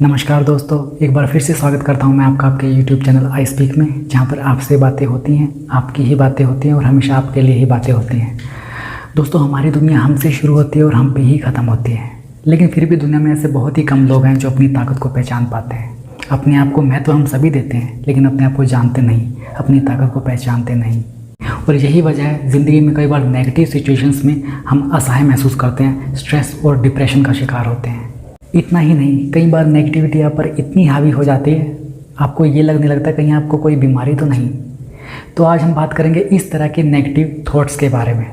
नमस्कार दोस्तों, एक बार फिर से स्वागत करता हूं मैं आपका आपके YouTube चैनल आई स्पीक में, जहां पर आपसे बातें होती हैं, आपकी ही बातें होती हैं और हमेशा आपके लिए ही बातें होती हैं। दोस्तों, हमारी दुनिया हमसे शुरू होती है और हम पे ही ख़त्म होती है, लेकिन फिर भी दुनिया में ऐसे बहुत ही कम लोग हैं जो अपनी ताकत को पहचान पाते हैं। अपने आप को महत्व हम सभी देते हैं, लेकिन अपने आप को जानते नहीं, अपनी ताकत को पहचानते नहीं। और यही वजह है ज़िंदगी में कई बार नेगेटिव सिचुएशंस में हम असहाय महसूस करते हैं, स्ट्रेस और डिप्रेशन का शिकार होते हैं। इतना ही नहीं, कई बार नेगेटिविटी आप पर इतनी हावी हो जाती है, आपको ये लगने लगता है कहीं आपको कोई बीमारी तो नहीं। तो आज हम बात करेंगे इस तरह के नेगेटिव थॉट्स के बारे में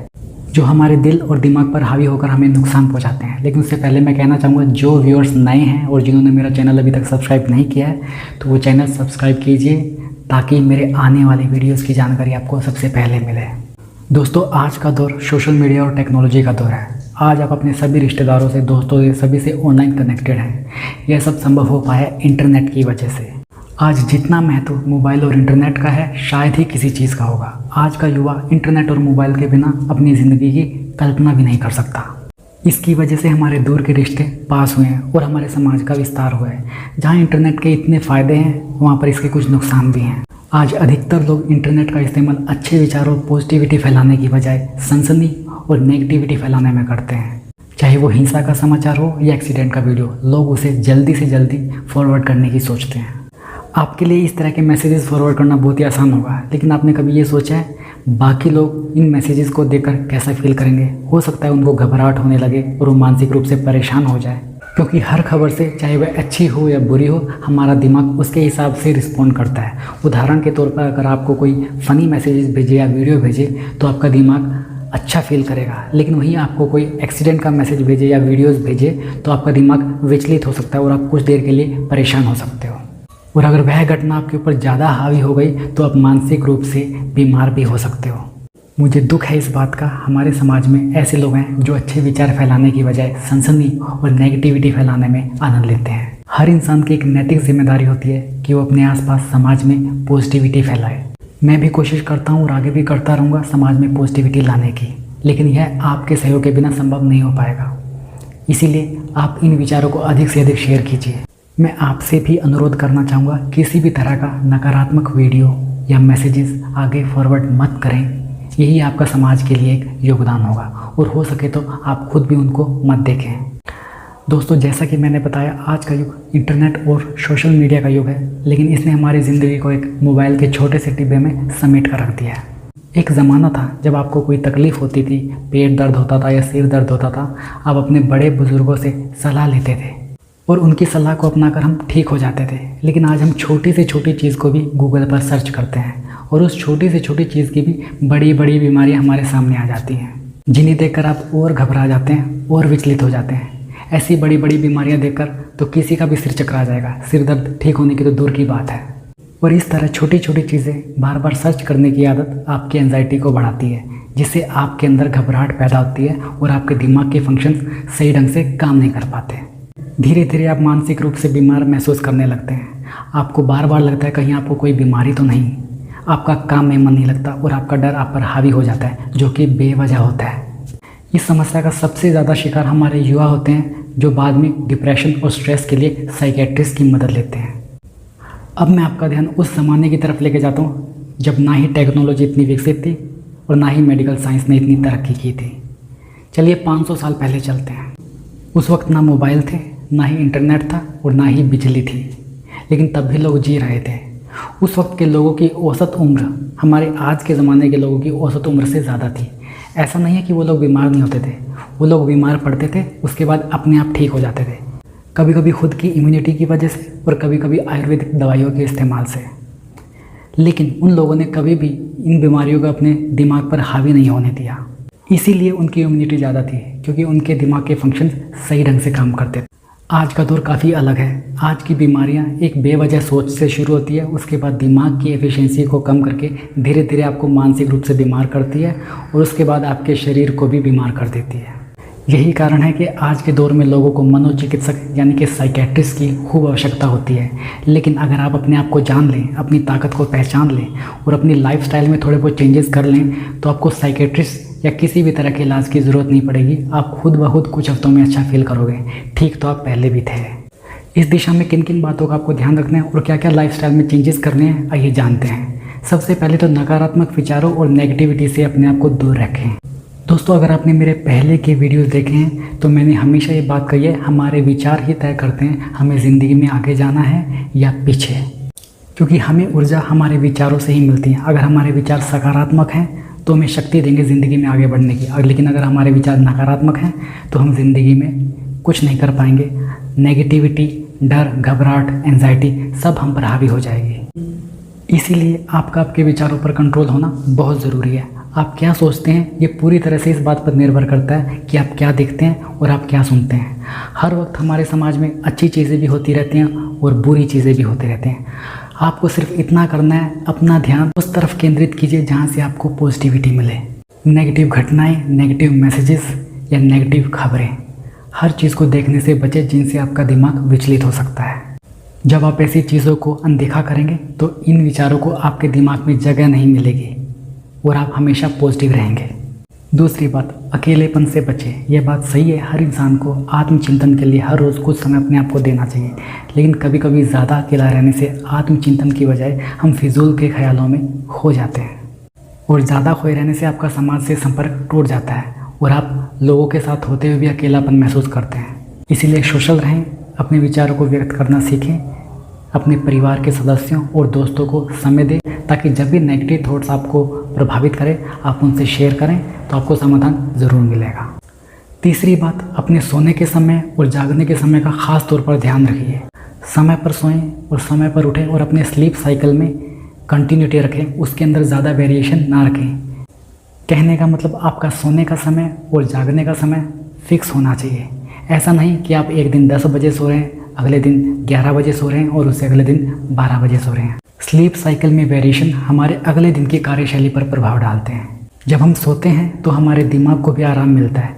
जो हमारे दिल और दिमाग पर हावी होकर हमें नुकसान पहुंचाते हैं। लेकिन उससे पहले मैं कहना चाहूँगा, जो व्यूअर्स नए हैं और जिन्होंने मेरा चैनल अभी तक सब्सक्राइब नहीं किया है तो वो चैनल सब्सक्राइब कीजिए, ताकि मेरे आने वाली वीडियोज़ की जानकारी आपको सबसे पहले मिले। दोस्तों, आज का दौर सोशल मीडिया और टेक्नोलॉजी का दौर है। आज आप अपने सभी रिश्तेदारों से, दोस्तों से, सभी से ऑनलाइन कनेक्टेड हैं। यह सब संभव हो पाया इंटरनेट की वजह से। आज जितना महत्व मोबाइल और इंटरनेट का है, शायद ही किसी चीज़ का होगा। आज का युवा इंटरनेट और मोबाइल के बिना अपनी ज़िंदगी की कल्पना भी नहीं कर सकता। इसकी वजह से हमारे दूर के रिश्ते पास हुए हैं और हमारे समाज का विस्तार हुआ है। जहाँ इंटरनेट के इतने फ़ायदे हैं, वहाँ पर इसके कुछ नुकसान भी हैं। आज अधिकतर लोग इंटरनेट का इस्तेमाल अच्छे विचारों, पॉजिटिविटी फैलाने की बजाय सनसनी और नेगेटिविटी फैलाने में करते हैं। चाहे वो हिंसा का समाचार हो या एक्सीडेंट का वीडियो, लोग उसे जल्दी से जल्दी फॉरवर्ड करने की सोचते हैं। आपके लिए इस तरह के मैसेजेस फॉरवर्ड करना बहुत ही आसान होगा, लेकिन आपने कभी ये सोचा है बाकी लोग इन मैसेजेस को देखकर कैसा फील करेंगे? हो सकता है उनको घबराहट होने लगे और वो मानसिक रूप से परेशान हो जाए, क्योंकि हर खबर से, चाहे वह अच्छी हो या बुरी हो, हमारा दिमाग उसके हिसाब से रिस्पॉन्ड करता है। उदाहरण के तौर पर अगर आपको कोई फ़नी मैसेजेस भेजे या वीडियो भेजे तो आपका दिमाग अच्छा फील करेगा, लेकिन वहीं आपको कोई एक्सीडेंट का मैसेज भेजे या वीडियोस भेजे तो आपका दिमाग विचलित हो सकता है और आप कुछ देर के लिए परेशान हो सकते हो। और अगर वह घटना आपके ऊपर ज़्यादा हावी हो गई तो आप मानसिक रूप से बीमार भी हो सकते हो। मुझे दुख है इस बात का, हमारे समाज में ऐसे लोग हैं जो अच्छे विचार फैलाने की बजाय सनसनी और नेगेटिविटी फैलाने में आनंद लेते हैं। हर इंसान की एक नैतिक जिम्मेदारी होती है कि वो अपने आसपास समाज में पॉजिटिविटी फैलाए। मैं भी कोशिश करता हूँ और आगे भी करता रहूँगा समाज में पॉजिटिविटी लाने की, लेकिन यह आपके सहयोग के बिना संभव नहीं हो पाएगा। इसीलिए आप इन विचारों को अधिक से अधिक शेयर कीजिए। मैं आपसे भी अनुरोध करना चाहूँगा, किसी भी तरह का नकारात्मक वीडियो या मैसेजेस आगे फॉरवर्ड मत करें। यही आपका समाज के लिए एक योगदान होगा, और हो सके तो आप खुद भी उनको मत देखें। दोस्तों, जैसा कि मैंने बताया, आज का युग इंटरनेट और सोशल मीडिया का युग है, लेकिन इसने हमारी ज़िंदगी को एक मोबाइल के छोटे से डिब्बे में समेट कर रख दिया है। एक ज़माना था जब आपको कोई तकलीफ़ होती थी, पेट दर्द होता था या सिर दर्द होता था, आप अपने बड़े बुज़ुर्गों से सलाह लेते थे और उनकी सलाह को अपनाकर हम ठीक हो जाते थे। लेकिन आज हम छोटी से छोटी चीज़ को भी गूगल पर सर्च करते हैं और उस छोटी से छोटी चीज़ की भी बड़ी बड़ी बीमारियाँ हमारे सामने आ जाती हैं, जिन्हें देखकर आप और घबरा जाते हैं और विचलित हो जाते हैं। ऐसी बड़ी बड़ी बीमारियां देखकर तो किसी का भी सिर चकरा जाएगा। सिर दर्द ठीक होने की तो दूर की बात है। और इस तरह छोटी छोटी चीज़ें बार बार सर्च करने की आदत आपकी एंजाइटी को बढ़ाती है, जिससे आपके अंदर घबराहट पैदा होती है और आपके दिमाग के फंक्शन सही ढंग से काम नहीं कर पाते। धीरे धीरे आप मानसिक रूप से बीमार महसूस करने लगते हैं। आपको बार बार लगता है कहीं आपको कोई बीमारी तो नहीं। आपका काम में मन नहीं लगता और आपका डर आप पर हावी हो जाता है, जो कि बेवजह होता है। इस समस्या का सबसे ज़्यादा शिकार हमारे युवा होते हैं, जो बाद में डिप्रेशन और स्ट्रेस के लिए साइकेट्रिस्ट की मदद लेते हैं। अब मैं आपका ध्यान उस ज़माने की तरफ लेके जाता हूँ जब ना ही टेक्नोलॉजी इतनी विकसित थी और ना ही मेडिकल साइंस ने इतनी तरक्की की थी। चलिए 500 साल पहले चलते हैं। उस वक्त ना मोबाइल थे, ना ही इंटरनेट था और ना ही बिजली थी, लेकिन तब भी लोग जी रहे थे। उस वक्त के लोगों की औसत उम्र हमारे आज के ज़माने के लोगों की औसत उम्र से ज़्यादा थी। ऐसा नहीं है कि वो लोग बीमार नहीं होते थे, वो लोग बीमार पड़ते थे, उसके बाद अपने आप ठीक हो जाते थे, कभी कभी खुद की इम्यूनिटी की वजह से और कभी कभी आयुर्वेदिक दवाइयों के इस्तेमाल से। लेकिन उन लोगों ने कभी भी इन बीमारियों को अपने दिमाग पर हावी नहीं होने दिया। इसीलिए उनकी इम्यूनिटी ज़्यादा थी, क्योंकि उनके दिमाग के फंक्शन सही ढंग से काम करते थे। आज का दौर काफ़ी अलग है। आज की बीमारियां एक बेवजह सोच से शुरू होती है, उसके बाद दिमाग की एफिशिएंसी को कम करके धीरे धीरे आपको मानसिक रूप से बीमार करती है और उसके बाद आपके शरीर को भी बीमार कर देती है। यही कारण है कि आज के दौर में लोगों को मनोचिकित्सक यानी कि साइकेट्रिस्ट की खूब आवश्यकता होती है। लेकिन अगर आप अपने आप को जान लें, अपनी ताकत को पहचान लें और अपनी लाइफस्टाइल में थोड़े बहुत चेंजेस कर लें, तो आपको साइकेट्रिस्ट या किसी भी तरह के इलाज की ज़रूरत नहीं पड़ेगी। आप खुद ब खुद कुछ हफ्तों में अच्छा फील करोगे। ठीक तो आप पहले भी थे। इस दिशा में किन किन बातों का आपको ध्यान रखना है और क्या क्या लाइफस्टाइल में चेंजेस करने हैं, आइए जानते हैं। सबसे पहले तो नकारात्मक विचारों और नेगेटिविटी से अपने आप को दूर रखें। दोस्तों, अगर आपने मेरे पहले के वीडियोस देखे हैं तो मैंने हमेशा ये बात कही है, हमारे विचार ही तय करते हैं हमें ज़िंदगी में आगे जाना है या पीछे, क्योंकि हमें ऊर्जा हमारे विचारों से ही मिलती है। अगर हमारे विचार सकारात्मक हैं तो हमें शक्ति देंगे ज़िंदगी में आगे बढ़ने की, लेकिन अगर हमारे विचार नकारात्मक हैं तो हम ज़िंदगी में कुछ नहीं कर पाएंगे। नेगेटिविटी, डर, घबराहट, एंजाइटी सब हम पर हावी हो जाएगी। इसीलिए आपके विचारों पर कंट्रोल होना बहुत ज़रूरी है। आप क्या सोचते हैं ये पूरी तरह से इस बात पर निर्भर करता है कि आप क्या देखते हैं और आप क्या सुनते हैं। हर वक्त हमारे समाज में अच्छी चीज़ें भी होती रहती हैं और बुरी चीज़ें भी होती रहती हैं। आपको सिर्फ इतना करना है, अपना ध्यान उस तरफ केंद्रित कीजिए जहाँ से आपको पॉजिटिविटी मिले। नेगेटिव घटनाएं, नेगेटिव मैसेजेस या नेगेटिव खबरें, हर चीज़ को देखने से बचें जिनसे आपका दिमाग विचलित हो सकता है। जब आप ऐसी चीज़ों को अनदेखा करेंगे तो इन विचारों को आपके दिमाग में जगह नहीं मिलेगी और आप हमेशा पॉजिटिव रहेंगे। दूसरी बात, अकेलेपन से बचें। यह बात सही है, हर इंसान को आत्मचिंतन के लिए हर रोज़ कुछ समय अपने आप को देना चाहिए, लेकिन कभी कभी ज़्यादा अकेला रहने से आत्मचिंतन की बजाय हम फिजूल के ख्यालों में खो जाते हैं और ज़्यादा खोए रहने से आपका समाज से संपर्क टूट जाता है और आप लोगों के साथ होते हुए भी अकेलापन महसूस करते हैं। इसीलिए सोशल रहें, अपने विचारों को व्यक्त करना सीखें, अपने परिवार के सदस्यों और दोस्तों को समय दें ताकि जब भी नेगेटिव थॉट्स आपको प्रभावित करें आप उनसे शेयर करें तो आपको समाधान ज़रूर मिलेगा। तीसरी बात, अपने सोने के समय और जागने के समय का ख़ास तौर पर ध्यान रखिए। समय पर सोएं और समय पर उठें और अपने स्लीप साइकिल में कंटिन्यूटी रखें, उसके अंदर ज़्यादा वेरिएशन ना रखें। कहने का मतलब आपका सोने का समय और जागने का समय फिक्स होना चाहिए। ऐसा नहीं कि आप एक दिन 10 बजे सो रहे हैं, अगले दिन 11 बजे सो रहे हैं और उससे अगले दिन 12 बजे सो रहे हैं। स्लीप साइकिल में वेरिएशन हमारे अगले दिन की कार्यशैली पर प्रभाव डालते हैं। जब हम सोते हैं तो हमारे दिमाग को भी आराम मिलता है।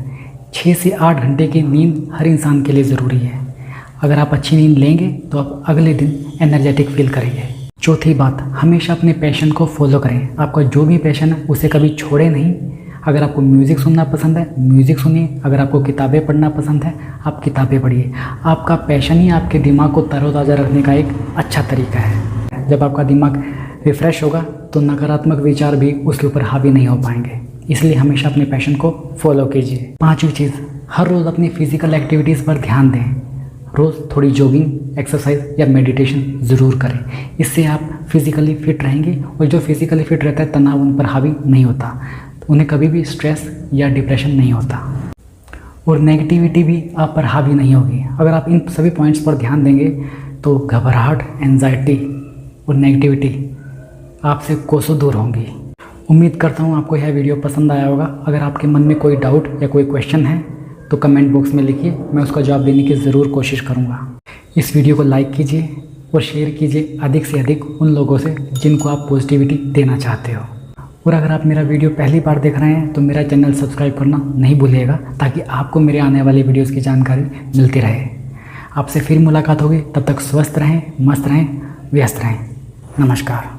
6 से 8 घंटे की नींद हर इंसान के लिए ज़रूरी है। अगर आप अच्छी नींद लेंगे तो आप अगले दिन एनर्जेटिक फील करेंगे। चौथी बात, हमेशा अपने पैशन को फॉलो करें। आपका जो भी पैशन है उसे कभी छोड़ें नहीं। अगर आपको म्यूज़िक सुनना पसंद है, म्यूज़िक सुनिए। अगर आपको किताबें पढ़ना पसंद है, आप किताबें पढ़िए। आपका पैशन ही आपके दिमाग को तरोताज़ा रखने का एक अच्छा तरीका है। जब आपका दिमाग रिफ़्रेश होगा तो नकारात्मक विचार भी उसके ऊपर हावी नहीं हो पाएंगे। इसलिए हमेशा अपने पैशन को फॉलो कीजिए। पांचवी चीज़, हर रोज़ अपनी फ़िज़िकल एक्टिविटीज़ पर ध्यान दें। रोज़ थोड़ी जॉगिंग, एक्सरसाइज या मेडिटेशन ज़रूर करें। इससे आप फिज़िकली फ़िट रहेंगे और जो फिज़िकली फ़िट रहता है तनाव उन पर हावी नहीं होता, उन्हें कभी भी स्ट्रेस या डिप्रेशन नहीं होता और नेगेटिविटी भी आप पर हावी नहीं होगी। अगर आप इन सभी पॉइंट्स पर ध्यान देंगे तो घबराहट, एंजाइटी और नेगेटिविटी आपसे कोसों दूर होंगी। उम्मीद करता हूँ आपको यह वीडियो पसंद आया होगा। अगर आपके मन में कोई डाउट या कोई क्वेश्चन है तो कमेंट बॉक्स में लिखिए, मैं उसका जवाब देने की ज़रूर कोशिश करूँगा। इस वीडियो को लाइक कीजिए और शेयर कीजिए अधिक से अधिक उन लोगों से जिनको आप पॉजिटिविटी देना चाहते हो। और अगर आप मेरा वीडियो पहली बार देख रहे हैं तो मेरा चैनल सब्सक्राइब करना नहीं भूलिएगा ताकि आपको मेरे आने वाली वीडियोज़ की जानकारी मिलती रहे। आपसे फिर मुलाकात होगी, तब तक स्वस्थ रहें, मस्त रहें, व्यस्त रहें। नमस्कार।